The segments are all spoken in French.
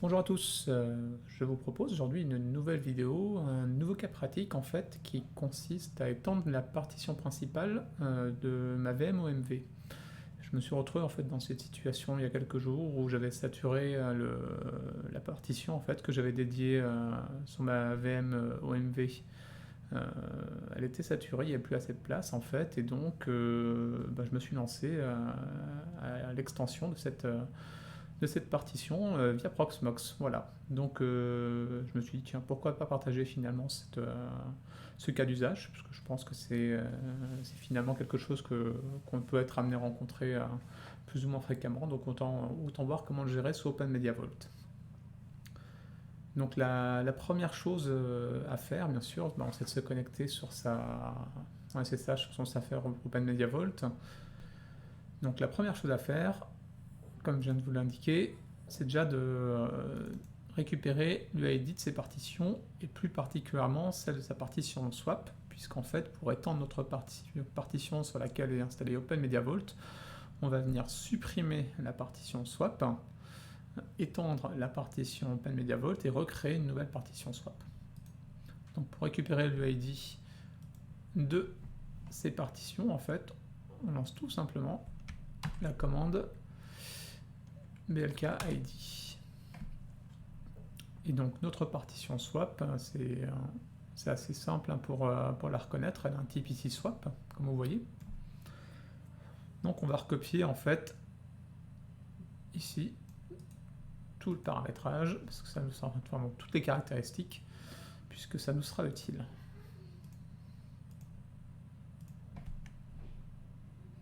Bonjour à tous, je vous propose aujourd'hui une nouvelle vidéo, un nouveau cas pratique en fait qui consiste à étendre la partition principale de ma VM au MV. Je me suis retrouvé en fait dans cette situation il y a quelques jours où j'avais saturé la partition en fait que j'avais dédiée sur ma VM au MV. Euh, Elle était saturée, il n'y avait plus assez de place en fait, et donc je me suis lancé à l'extension de cette partition via Proxmox. Voilà. Donc je me suis dit, tiens, pourquoi pas partager finalement ce cas d'usage, parce que je pense que c'est finalement quelque chose qu'on peut être amené à rencontrer plus ou moins fréquemment, donc autant voir comment le gérer sous OpenMediaVault. Donc la première chose à faire, bien sûr, c'est de se connecter sur un SSH sur son serveur OpenMediaVault. Donc la première chose à faire, comme je viens de vous l'indiquer, c'est déjà de récupérer l'UID de ses partitions, et plus particulièrement celle de sa partition swap, puisqu'en fait, pour étendre notre partition sur laquelle est installé OpenMediaVault, on va venir supprimer la partition swap, étendre la partition OpenMediaVault et recréer une nouvelle partition swap. Donc pour récupérer l'UID de ces partitions, en fait, on lance tout simplement la commande blk id. Et donc notre partition swap, c'est assez simple pour la reconnaître, elle a un type ici swap, comme vous voyez. Donc on va recopier en fait ici tout le paramétrage, parce que ça nous sera vraiment toutes les caractéristiques, puisque ça nous sera utile.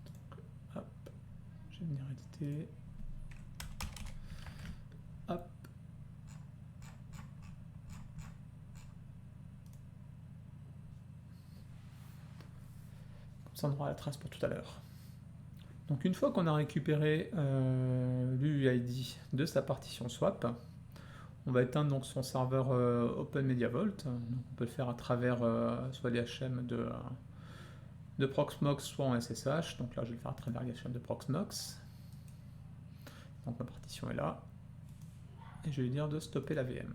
Donc, hop, je vais venir éditer. Hop. Comme ça on aura la trace pour tout à l'heure. Donc une fois qu'on a récupéré l'UID de sa partition swap, on va éteindre donc son serveur OpenMediaVault. Donc on peut le faire à travers soit l'IHM de Proxmox, soit en SSH. Donc là je vais le faire à travers l'IHM de Proxmox. Donc ma partition est là. Et je vais lui dire de stopper la VM.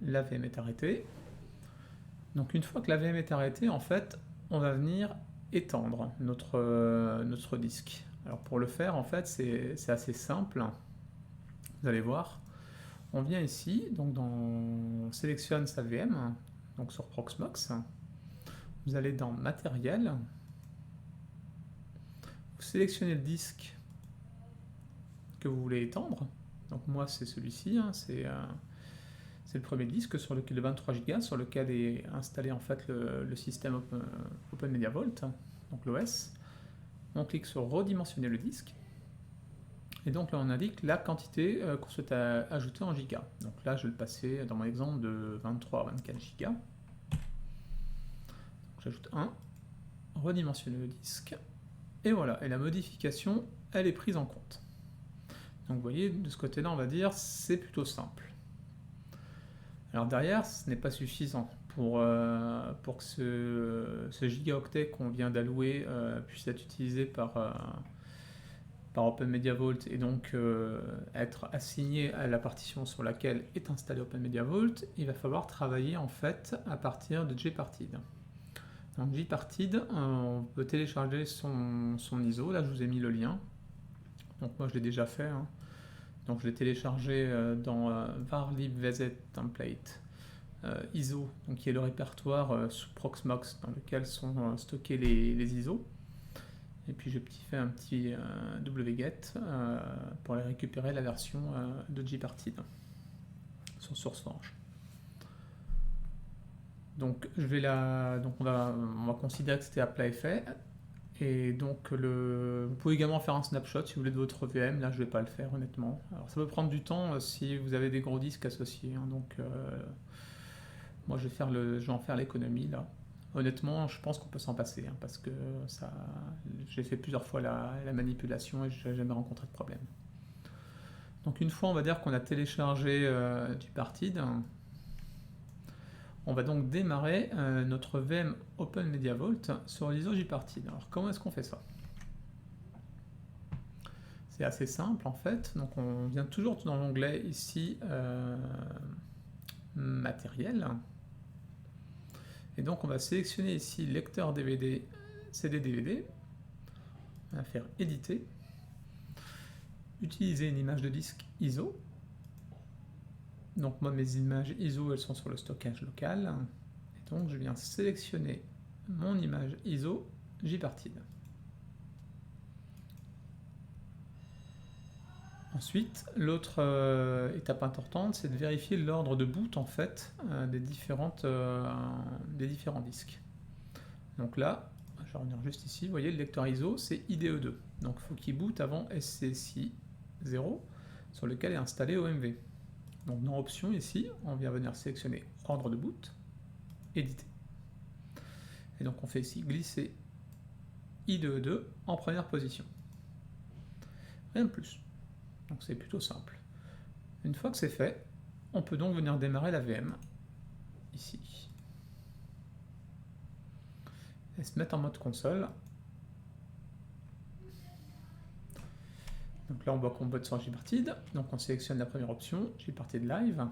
La VM est arrêtée. Donc une fois que la VM est arrêtée, en fait, on va venir étendre notre disque. Alors pour le faire, en fait, c'est assez simple. Vous allez voir. On vient ici, donc on sélectionne sa VM, donc sur Proxmox. Vous allez dans Matériel. Vous sélectionnez le disque que vous voulez étendre. Donc moi, c'est celui-ci, c'est le premier disque sur lequel, le 23 Go, sur lequel est installé en fait le système OpenMediaVault, donc l'OS. On clique sur redimensionner le disque. Et donc là on indique la quantité qu'on souhaite ajouter en gigas. Donc là je vais le passer dans mon exemple de 23 à 24 gigas. J'ajoute 1, redimensionner le disque, et voilà, et la modification elle est prise en compte. Donc vous voyez, de ce côté là on va dire c'est plutôt simple. Alors derrière, ce n'est pas suffisant pour que ce gigaoctet qu'on vient d'allouer puisse être utilisé par OpenMediaVault et donc être assigné à la partition sur laquelle est installé OpenMediaVault. Il va falloir travailler en fait à partir de Gparted. Donc Gparted, on peut télécharger son ISO, là je vous ai mis le lien. Donc moi je l'ai déjà fait, hein. Donc je l'ai téléchargé dans varlibvz template ISO, donc qui est le répertoire sous Proxmox dans lequel sont stockés les ISO. Et puis j'ai fait un petit wget pour aller récupérer la version de Gparted sur SourceForge. Donc on va considérer que c'était à plat effet. Et donc vous pouvez également faire un snapshot si vous voulez de votre VM. Là je ne vais pas le faire honnêtement. Alors ça peut prendre du temps si vous avez des gros disques associés, hein. Donc moi je vais en faire l'économie là. Honnêtement, je pense qu'on peut s'en passer, hein, parce que j'ai fait plusieurs fois la manipulation et je n'ai jamais rencontré de problème. Donc une fois, on va dire qu'on a téléchargé Gparted, On va donc démarrer notre VM Open Media Vault sur l'ISO JPartid. Alors comment est-ce qu'on fait ça? C'est assez simple en fait, donc on vient toujours dans l'onglet ici matériel, et donc on va sélectionner ici lecteur DVD, CD-DVD, on va faire éditer, utiliser une image de disque ISO, donc moi mes images ISO elles sont sur le stockage local, et donc je viens sélectionner mon image ISO JPartid. Ensuite, l'autre étape importante, c'est de vérifier l'ordre de boot en fait des différents disques. Donc là, je vais revenir juste ici, vous voyez le lecteur ISO c'est IDE2, donc il faut qu'il boot avant SCSI 0 sur lequel est installé OMV. Donc dans options ici, on vient venir sélectionner ordre de boot, éditer. Et donc on fait ici glisser IDE2 en première position. Rien de plus. Donc c'est plutôt simple. Une fois que c'est fait, on peut donc venir démarrer la VM, ici. Et se mettre en mode console. Donc là on voit qu'on boot sur JPartid, donc on sélectionne la première option, JPartid Live.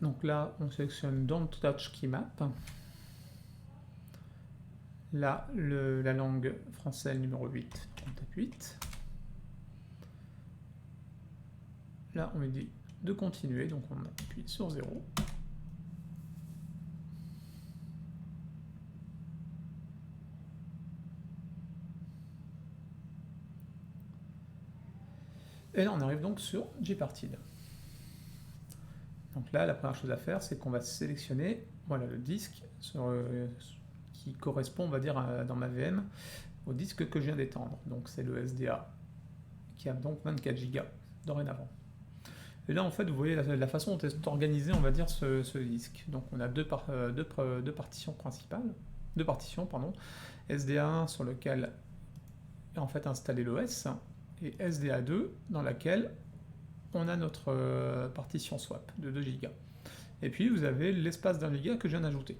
Donc là, on sélectionne Don't Touch Keymap. Là, la langue française numéro 8, on tape 8. Là, on lui dit de continuer, donc on appuie sur 0. Et là, on arrive donc sur JPartid. Donc là, la première chose à faire, c'est qu'on va sélectionner voilà, le disque qui correspond, on va dire, dans ma VM, au disque que je viens d'étendre. Donc c'est le SDA, qui a donc 24 Go dorénavant. Et là, en fait, vous voyez la façon dont est organisé, on va dire, ce disque. Donc on a deux partitions principales, deux partitions, pardon, SDA1 sur lequel est en fait installé l'OS, et SDA2 dans laquelle on a notre partition swap de 2 Go. Et puis vous avez l'espace d'1 Go que je viens d'ajouter.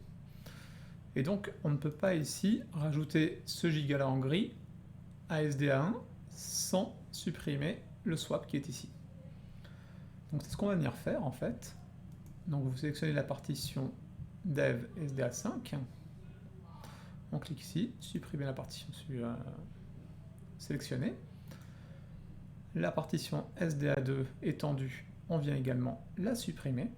Et donc on ne peut pas ici rajouter ce giga là en gris à SDA1 sans supprimer le swap qui est ici. Donc c'est ce qu'on va venir faire en fait. Donc vous sélectionnez la partition dev SDA5. On clique ici, supprimer la partition sélectionnée. La partition SDA2 étendue, on vient également la supprimer.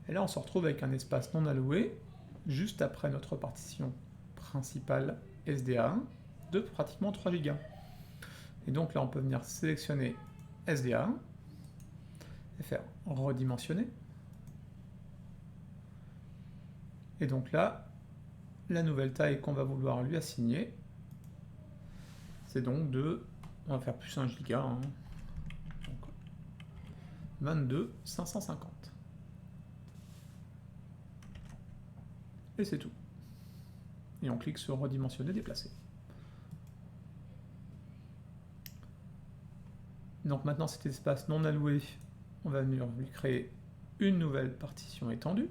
Et là, on se retrouve avec un espace non alloué, juste après notre partition principale SDA1, de pratiquement 3 Go. Et donc là, on peut venir sélectionner SDA1, et faire redimensionner. Et donc là, la nouvelle taille qu'on va vouloir lui assigner, c'est donc de, on va faire plus 1 Go, hein, donc 22 550. Et c'est tout. Et on clique sur redimensionner, déplacer. Donc maintenant cet espace non alloué, on va venir lui créer une nouvelle partition étendue,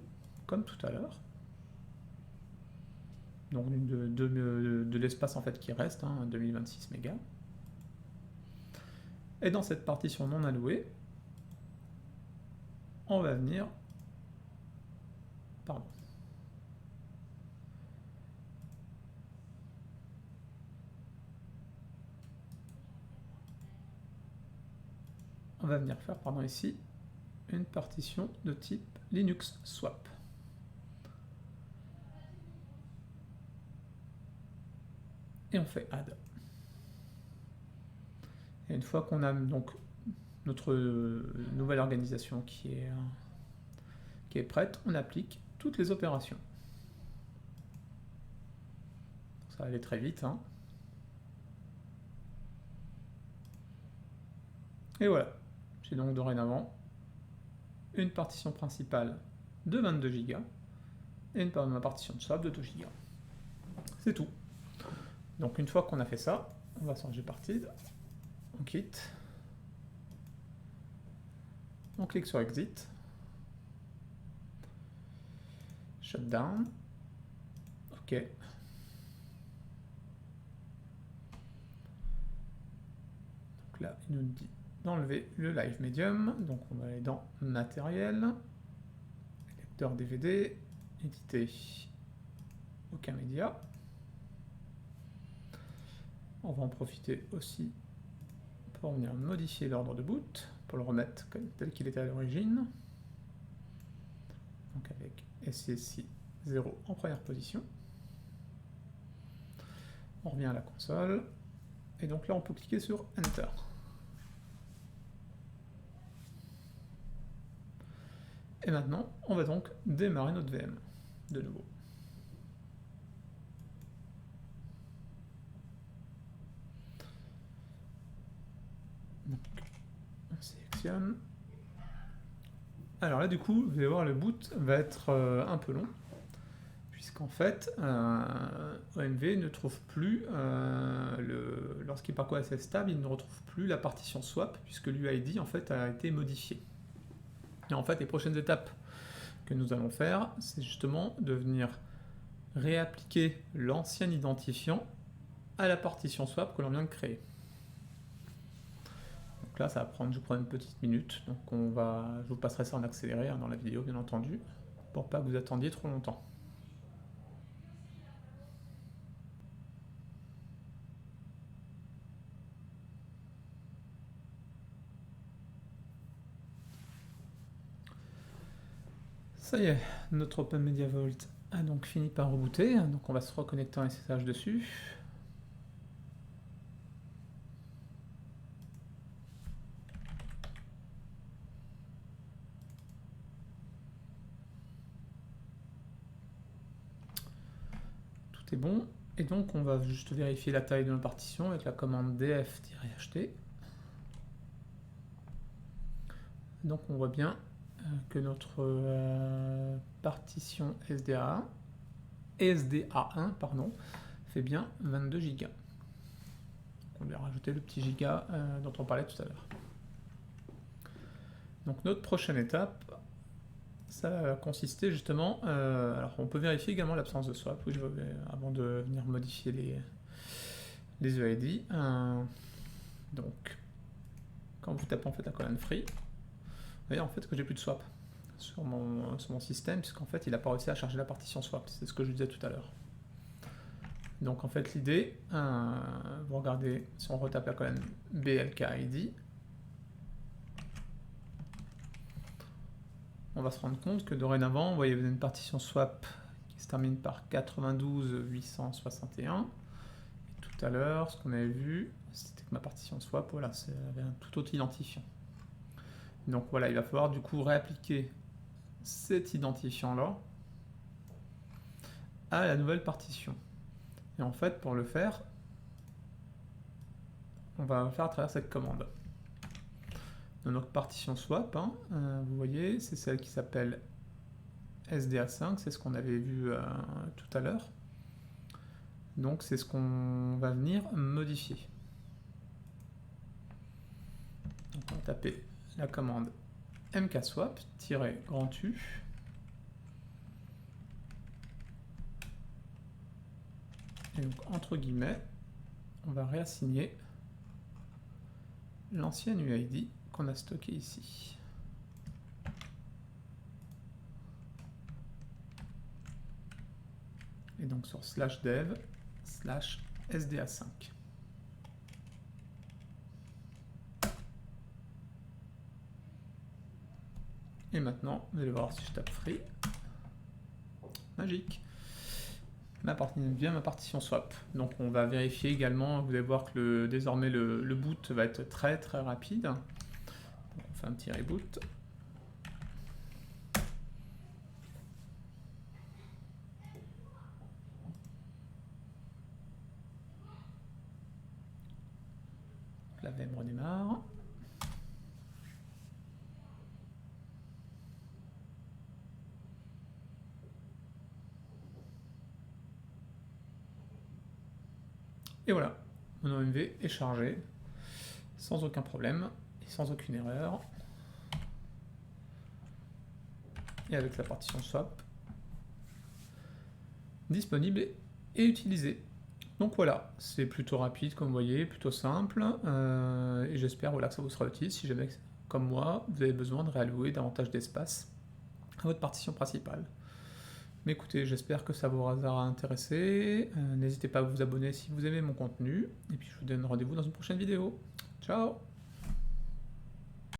comme tout à l'heure. Donc de l'espace en fait qui reste, hein, 2026 mégas. Et dans cette partition non allouée, on va venir, pardon, on va venir faire, pardon, ici, une partition de type Linux swap. Et on fait add. Et une fois qu'on a donc notre nouvelle organisation qui est prête, on applique toutes les opérations. Ça va aller très vite, hein. Et voilà, j'ai donc dorénavant une partition principale de 22 Go et ma partition de swap de 2 Go. C'est tout. Donc une fois qu'on a fait ça, on va changer partide, on quitte, on clique sur Exit, Shutdown, OK. Donc là, il nous dit d'enlever le Live Medium, donc on va aller dans Matériel, lecteur DVD, éditer, aucun média. On va en profiter aussi pour venir modifier l'ordre de boot, pour le remettre tel qu'il était à l'origine. Donc avec SCSI 0 en première position. On revient à la console, et donc là on peut cliquer sur Enter. Et maintenant, on va donc démarrer notre VM de nouveau. Donc, on sélectionne. Alors là, du coup, vous allez voir, le boot va être un peu long, puisqu'en fait, OMV ne trouve plus, lorsqu'il parcourt assez stable, il ne retrouve plus la partition swap, puisque l'UID en fait a été modifié. Et en fait, les prochaines étapes que nous allons faire, c'est justement de venir réappliquer l'ancien identifiant à la partition swap que l'on vient de créer. Donc là, ça va prendre, je prends une petite minute, donc je vous passerai ça en accéléré dans la vidéo, bien entendu, pour pas que vous attendiez trop longtemps. Ça y est, notre Open Media Vault a donc fini par rebooter, donc on va se reconnecter en SSH dessus. Tout est bon, et donc on va juste vérifier la taille de nos partitions avec la commande df-ht. Donc on voit bien que notre partition SDA1 fait bien 22 Go. On va rajouter le petit giga dont on parlait tout à l'heure. Donc notre prochaine étape, ça va consister justement... alors on peut vérifier également l'absence de swap, oui, avant de venir modifier les EID. Donc quand vous tapez en fait la colonne free, vous voyez en fait que j'ai plus de swap sur mon système, puisqu'en fait il n'a pas réussi à charger la partition swap, c'est ce que je disais tout à l'heure. Donc en fait l'idée, vous regardez, si on retape la colonne BLKID, on va se rendre compte que dorénavant, vous voyez, vous avez une partition swap qui se termine par 92 861. Et tout à l'heure, ce qu'on avait vu, c'était que ma partition swap, voilà, avait un tout autre identifiant. Donc voilà, il va falloir du coup réappliquer cet identifiant-là à la nouvelle partition. Et en fait, pour le faire, on va faire à travers cette commande. Dans notre partition swap, vous voyez, c'est celle qui s'appelle SDA5, c'est ce qu'on avait vu tout à l'heure. Donc c'est ce qu'on va venir modifier. Donc on va taper la commande mkswap-U. Et donc entre guillemets, on va réassigner l'ancienne UID qu'on a stocké ici. Et donc sur /dev/SDA5. Et maintenant, vous allez voir si je tape free. Magique. Bien ma partition swap. Donc on va vérifier également, vous allez voir que désormais le boot va être très très rapide. Donc, on fait un petit reboot. La VM redémarre. Et voilà, mon OMV est chargé, sans aucun problème, et sans aucune erreur. Et avec la partition swap disponible et utilisée. Donc voilà, c'est plutôt rapide comme vous voyez, plutôt simple, et j'espère voilà, que ça vous sera utile si jamais, comme moi, vous avez besoin de réallouer davantage d'espace à votre partition principale. Mais écoutez, j'espère que ça vous aura intéressé, n'hésitez pas à vous abonner si vous aimez mon contenu, et puis je vous donne rendez-vous dans une prochaine vidéo. Ciao!